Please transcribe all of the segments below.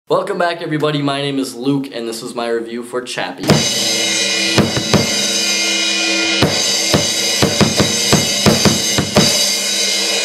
Welcome back everybody, my name is Luke and this is my review for Chappie.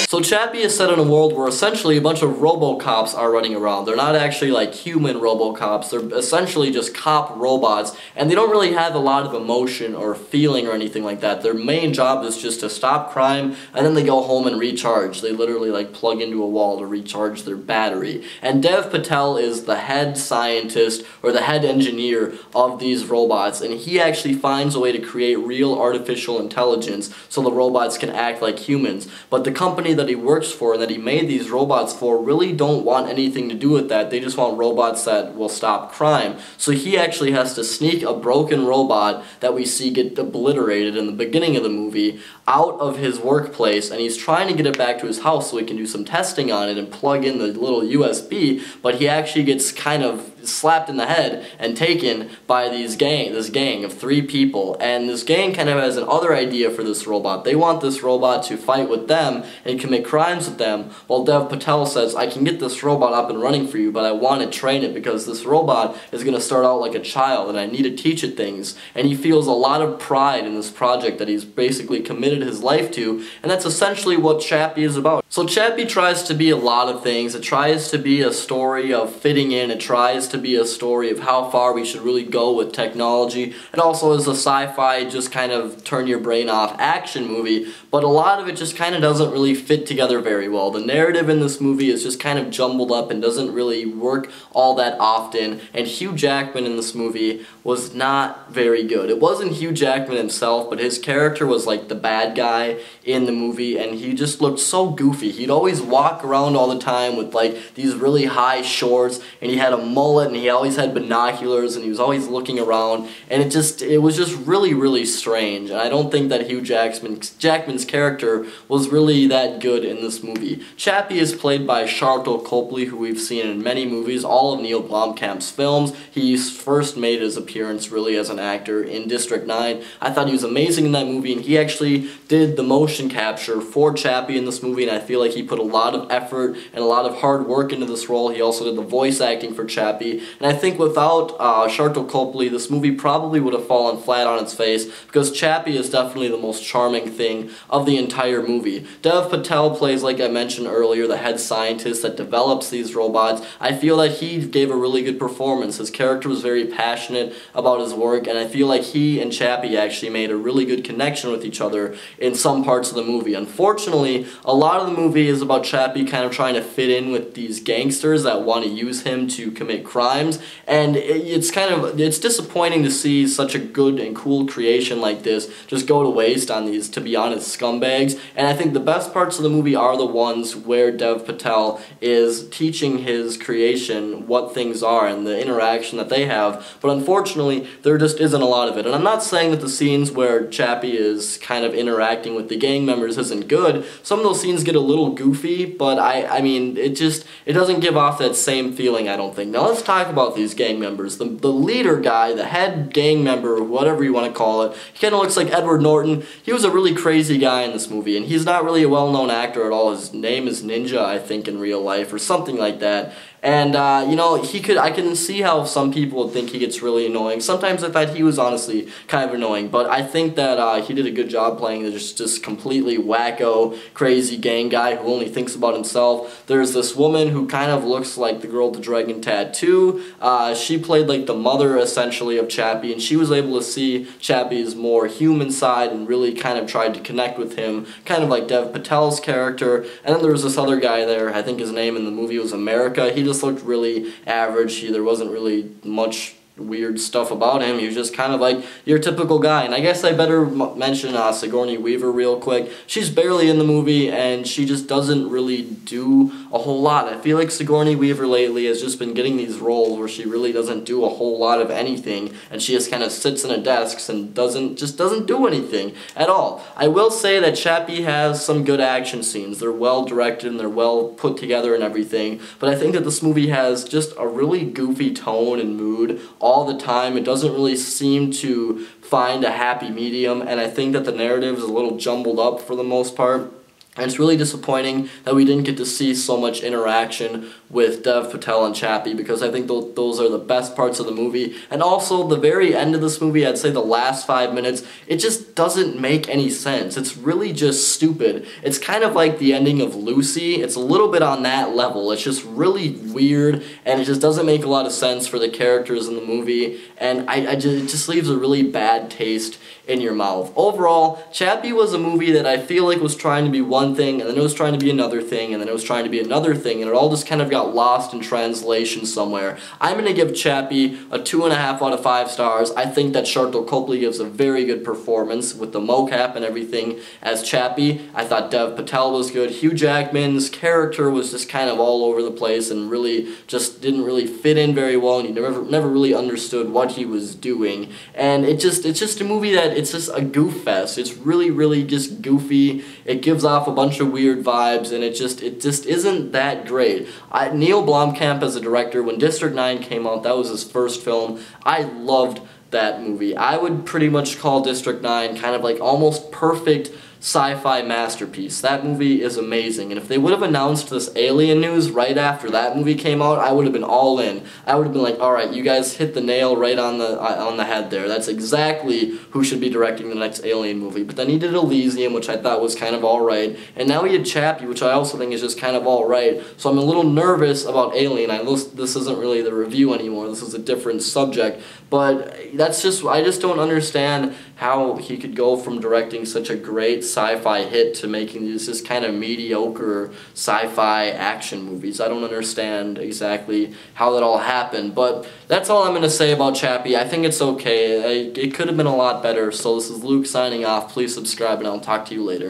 So Chappie is set in a world where essentially a bunch of RoboCops are running around. They're not actually like human RoboCops, they're essentially just cop robots, and they don't really have a lot of emotion or feeling or anything like that. Their main job is just to stop crime, and then they go home and recharge. They literally like plug into a wall to recharge their battery. And Dev Patel is the head scientist or the head engineer of these robots, and he actually finds a way to create real artificial intelligence so the robots can act like humans. But the company that he works for and that he made these robots for really don't want anything to do with that. They just want robots that will stop crime. So he actually has to sneak a broken robot that we see get obliterated in the beginning of the movie out of his workplace, and he's trying to get it back to his house so he can do some testing on it and plug in the little USB, but he actually gets kind of slapped in the head and taken by this gang of 3 people, and this gang kind of has another idea for this robot. They want this robot to fight with them and commit crimes with them, while Dev Patel says, I can get this robot up and running for you, but I want to train it because this robot is going to start out like a child and I need to teach it things. And he feels a lot of pride in this project that he's basically committed his life to, and that's essentially what Chappie is about. So Chappie tries to be a lot of things. It tries to be a story of fitting in, it tries to be a story of how far we should really go with technology. It also is a sci-fi, just kind of turn your brain off action movie, but a lot of it just kind of doesn't really fit together very well. The narrative in this movie is just kind of jumbled up and doesn't really work all that often, and Hugh Jackman in this movie was not very good. It wasn't Hugh Jackman himself, but his character was like the bad guy in the movie, and he just looked so goofy. He'd always walk around all the time with like these really high shorts, and he had a mullet, and he always had binoculars, and he was always looking around, and it was just really strange. And I don't think that Hugh Jackman's character was really that good in this movie. Chappie is played by Sharlto Copley, who we've seen in many movies, all of Neil Blomkamp's films. He first made his appearance really as an actor in District 9. I thought he was amazing in that movie, and he actually did the motion capture for Chappie in this movie, and I feel like he put a lot of effort and a lot of hard work into this role. He also did the voice acting for Chappie, and I think without Sharlto Copley, this movie probably would have fallen flat on its face, because Chappie is definitely the most charming thing of the entire movie. Dev Patel plays, like I mentioned earlier, the head scientist that develops these robots. I feel that he gave a really good performance. His character was very passionate about his work, and I feel like he and Chappie actually made a really good connection with each other in some parts of the movie. Unfortunately, a lot of the movie is about Chappie kind of trying to fit in with these gangsters that want to use him to commit crimes, and it's disappointing to see such a good and cool creation like this just go to waste on these, to be honest, scumbags. And I think the best parts of the movie are the ones where Dev Patel is teaching his creation what things are and the interaction that they have, but unfortunately there just isn't a lot of it. And I'm not saying that the scenes where Chappie is kind of interacting with the gang members isn't good. Some of those scenes get a little goofy, but I mean, it doesn't give off that same feeling, I don't think. Now let's talk about these gang members. The leader guy, the head gang member, whatever you want to call it, he kind of looks like Edward Norton. He was a really crazy guy in this movie, and he's not really a well-known actor at all. His name is Ninja, I think, in real life, or something like that. And, you know, I can see how some people would think he gets really annoying. Sometimes I thought he was honestly kind of annoying, but I think that he did a good job playing this completely wacko, crazy gang guy who only thinks about himself. There's this woman who kind of looks like the girl with the dragon tattoo. She played like the mother, essentially, of Chappie, and she was able to see Chappie's more human side and really kind of tried to connect with him, kind of like Dev Patel's character. And then there was this other guy there, I think his name in the movie was America. He just looked really average. There wasn't really much weird stuff about him. He was just kind of like your typical guy. And I guess I better mention Sigourney Weaver real quick. She's barely in the movie, and she just doesn't really do a whole lot. I feel like Sigourney Weaver lately has just been getting these roles where she really doesn't do a whole lot of anything, and she just kind of sits in a desk and doesn't do anything at all. I will say that Chappie has some good action scenes. They're well directed and they're well put together and everything, but I think that this movie has just a really goofy tone and mood all the time. It doesn't really seem to find a happy medium, and I think that the narrative is a little jumbled up for the most part. And it's really disappointing that we didn't get to see so much interaction with Dev Patel and Chappie, because I think those are the best parts of the movie. And also, the very end of this movie, I'd say the last 5 minutes, it just doesn't make any sense. It's really just stupid. It's kind of like the ending of Lucy. It's a little bit on that level. It's just really weird, and it just doesn't make a lot of sense for the characters in the movie, and it just leaves a really bad taste in your mouth. Overall, Chappie was a movie that I feel like was trying to be one thing, and then it was trying to be another thing, and then it was trying to be another thing, and it all just kind of got lost in translation somewhere. I'm going to give Chappie a 2.5 out of 5 stars. I think that Sharlto Copley gives a very good performance with the mocap and everything as Chappie. I thought Dev Patel was good. Hugh Jackman's character was just kind of all over the place and really just didn't really fit in very well, and you never really understood what he was doing. And it's just a movie that it's just a goof fest. It's really just goofy. It gives off a bunch of weird vibes, and it just isn't that great. Neil Blomkamp as a director, when District 9 came out, that was his first film. I loved that movie. I would pretty much call District 9 kind of like almost perfect sci-fi masterpiece. That movie is amazing, and if they would have announced this alien news right after that movie came out, I would have been all in. I would have been like, alright, you guys hit the nail right on the head there. That's exactly who should be directing the next Alien movie. But then he did Elysium, which I thought was kind of alright, and now he had Chappie, which I also think is just kind of alright. So I'm a little nervous about Alien. This isn't really the review anymore. This is a different subject, but that's just, I just don't understand how he could go from directing such a great sci-fi hit to making these just kind of mediocre sci-fi action movies. I don't understand exactly how that all happened, but that's all I'm going to say about Chappie. I think it's okay. It could have been a lot better. So this is Luke signing off. Please subscribe, and I'll talk to you later.